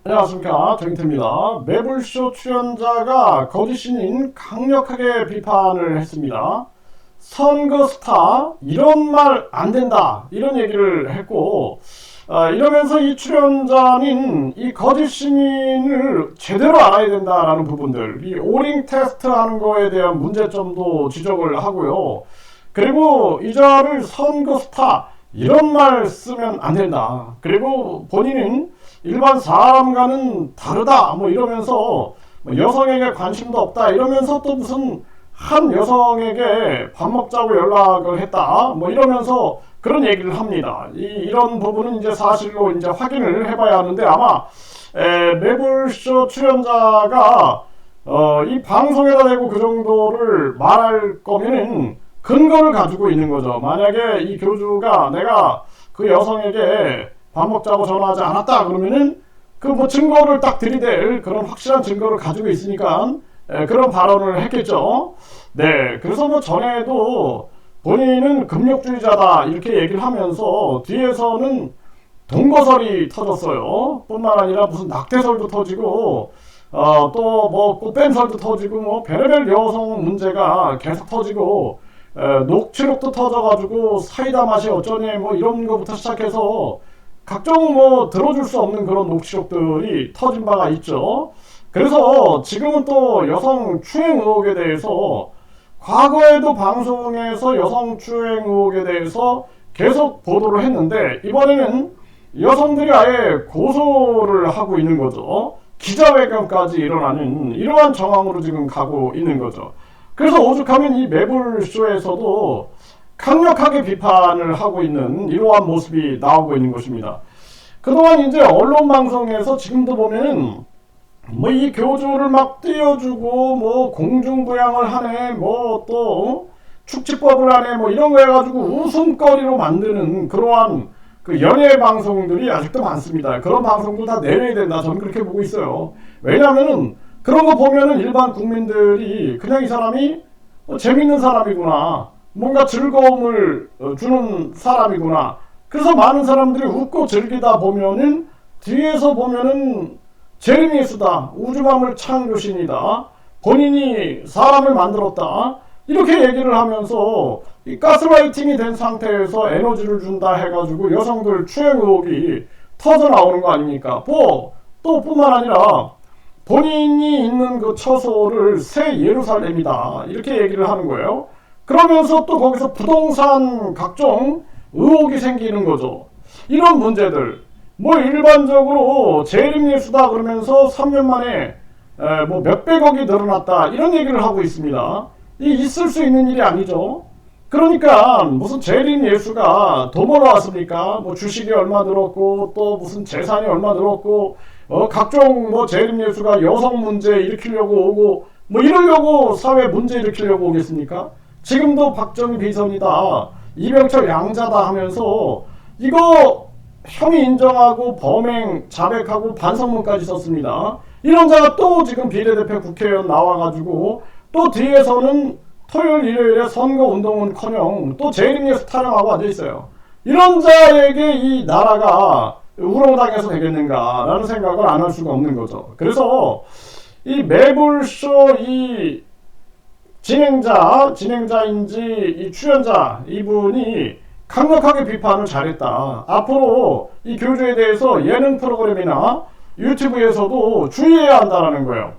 안녕하십니까, 정태입니다. 매불쇼 출연자가 거짓신인 강력하게 비판을 했습니다. 선거 스타 이런 말 안 된다 이런 얘기를 했고, 이러면서 이 출연자는 이 거짓신인을 제대로 알아야 된다라는 부분들, 이 오링 테스트 하는 거에 대한 문제점도 지적을 하고요. 그리고 이자를 선거 스타 이런 말 쓰면 안 된다. 그리고 본인은 일반 사람과는 다르다 뭐 이러면서 여성에게 관심도 없다 이러면서 또 무슨 한 여성에게 밥 먹자고 연락을 했다 뭐 이러면서 그런 얘기를 합니다. 이런 부분은 이제 사실로 이제 확인을 해봐야 하는데, 아마 매불쇼 출연자가 이 방송에다 대고 그 정도를 말할 거면은 근거를 가지고 있는 거죠. 만약에 이 교주가 내가 그 여성에게 밥 먹자고 전화하지 않았다 그러면은 그 뭐 증거를 딱 들이댈 그런 확실한 증거를 가지고 있으니까 그런 발언을 했겠죠. 네, 그래서 뭐 전에도 본인은 금욕주의자다 이렇게 얘기를 하면서 뒤에서는 동거설이 터졌어요. 뿐만 아니라 무슨 낙태설도 터지고 또 뭐 꽃뱀설도 터지고 뭐 별의별 여성 문제가 계속 터지고 녹취록도 터져가지고 사이다 맛이 어쩌니 뭐 이런 거부터 시작해서 각종 뭐 들어줄 수 없는 그런 녹취록들이 터진 바가 있죠. 그래서 지금은 또 여성 추행 의혹에 대해서, 과거에도 방송에서 여성 추행 의혹에 대해서 계속 보도를 했는데 이번에는 여성들이 아예 고소를 하고 있는 거죠. 기자회견까지 일어나는 이러한 정황으로 지금 가고 있는 거죠. 그래서 오죽하면 이 매불쇼에서도 강력하게 비판을 하고 있는 이러한 모습이 나오고 있는 것입니다. 그동안 이제 언론 방송에서 지금도 보면은 뭐 이 교주를 막 띄워주고 뭐 공중부양을 하네 뭐 또 축지법을 하네 뭐 이런 거 해가지고 웃음거리로 만드는 그러한 그 연예 방송들이 아직도 많습니다. 그런 방송도 다 내려야 된다, 저는 그렇게 보고 있어요. 왜냐면은 그런 거 보면은 일반 국민들이 그냥 이 사람이 재밌는 사람이구나, 뭔가 즐거움을 주는 사람이구나, 그래서 많은 사람들이 웃고 즐기다 보면은 뒤에서 보면은 제르미예수다, 우주만물 창조신이다, 본인이 사람을 만들었다 이렇게 얘기를 하면서 이 가스라이팅이 된 상태에서 에너지를 준다 해가지고 여성들 추행 의혹이 터져 나오는 거 아닙니까? 또 뿐만 아니라 본인이 있는 그 처소를 새 예루살렘이다 이렇게 얘기를 하는 거예요. 그러면서 또 거기서 부동산 각종 의혹이 생기는 거죠. 이런 문제들, 뭐 일반적으로 재림예수다 그러면서 3년 만에 뭐 몇백억이 늘어났다 이런 얘기를 하고 있습니다. 이 있을 수 있는 일이 아니죠. 그러니까 무슨 재림예수가 돈 벌어왔습니까? 뭐 주식이 얼마 늘었고 또 무슨 재산이 얼마 늘었고 각종 뭐 재림예수가 여성 문제 일으키려고 오고 뭐 이러려고 사회 문제 일으키려고 오겠습니까? 지금도 박정희 비선이다, 이병철 양자다 하면서 이거 혐의 인정하고 범행 자백하고 반성문까지 썼습니다. 이런 자가 또 지금 비례대표 국회의원 나와가지고 또 뒤에서는 토요일 일요일에 선거운동은커녕 또 재림예수 타령하고 앉아있어요. 이런 자에게 이 나라가 우롱당해서 되겠는가라는 생각을 안 할 수가 없는 거죠. 그래서 이 매불쇼 이 진행자인지 이 출연자 이분이 강력하게 비판을 잘했다. 앞으로 이 교주에 대해서 예능 프로그램이나 유튜브에서도 주의해야 한다는 거예요.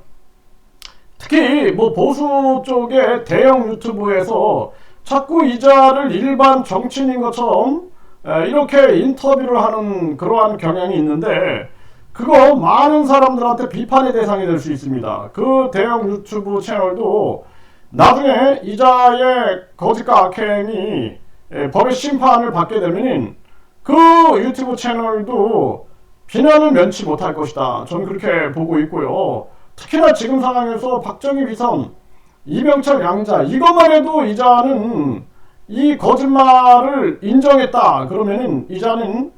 특히 뭐 보수 쪽의 대형 유튜브에서 자꾸 이자를 일반 정치인인 것처럼 이렇게 인터뷰를 하는 그러한 경향이 있는데, 그거 많은 사람들한테 비판의 대상이 될 수 있습니다. 그 대형 유튜브 채널도 나중에 이자의 거짓과 악행이 법의 심판을 받게 되면 그 유튜브 채널도 비난을 면치 못할 것이다, 저는 그렇게 보고 있고요. 특히나 지금 상황에서 박정희 비선, 이병철 양자 이것만 해도 이자는 이 거짓말을 인정했다 그러면은 이자는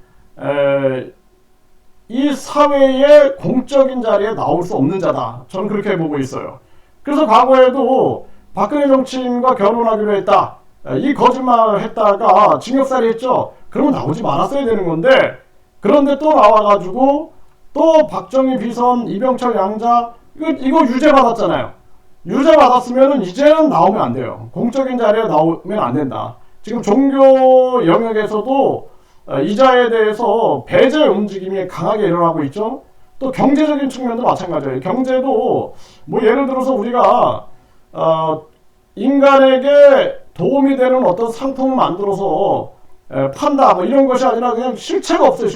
이 사회의 공적인 자리에 나올 수 없는 자다, 저는 그렇게 보고 있어요. 그래서 과거에도 박근혜 정치인과 결혼하기로 했다, 이 거짓말을 했다가 징역살이 했죠. 그러면 나오지 말았어야 되는 건데, 그런데 또 나와가지고 또 박정희, 비선, 이병철, 양자 이거 유죄 받았잖아요. 유죄 받았으면 이제는 나오면 안 돼요. 공적인 자리에 나오면 안 된다. 지금 종교 영역에서도 이자에 대해서 배제 움직임이 강하게 일어나고 있죠. 또 경제적인 측면도 마찬가지예요. 경제도 뭐 예를 들어서 우리가 인간에게 도움이 되는 어떤 상품을 만들어서 판다 뭐 이런 것이 아니라 그냥 실체가 없어요.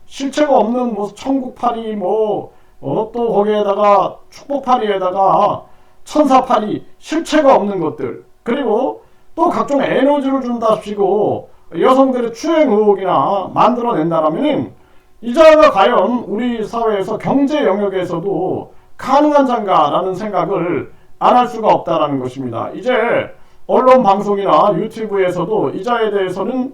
실체가 없는 뭐 천국파리 또 거기에다가 축복파리에다가 천사파리 실체가 없는 것들, 그리고 또 각종 에너지를 준답시고 여성들의 추행 의혹이나 만들어낸다라면 이자가 과연 우리 사회에서 경제 영역에서도 가능한 장가라는 생각을 안 할 수가 없다라는 것입니다. 이제 언론 방송이나 유튜브에서도 이자에 대해서는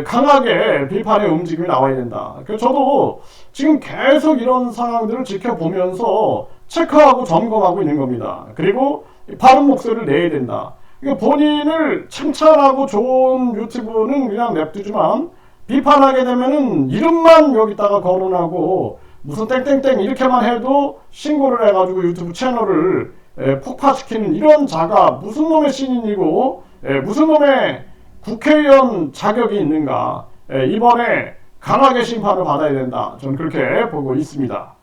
강하게 비판의 움직임이 나와야 된다. 그래서 저도 지금 계속 이런 상황들을 지켜보면서 체크하고 점검하고 있는 겁니다. 그리고 바른 목소리를 내야 된다. 본인을 칭찬하고 좋은 유튜브는 그냥 냅두지만 비판하게 되면은 이름만 여기다가 거론하고 무슨 땡땡땡 이렇게만 해도 신고를 해가지고 유튜브 채널을 폭파시키는 이런 자가 무슨 놈의 신인이고 무슨 놈의 국회의원 자격이 있는가. 이번에 강하게 심판을 받아야 된다. 저는 그렇게 보고 있습니다.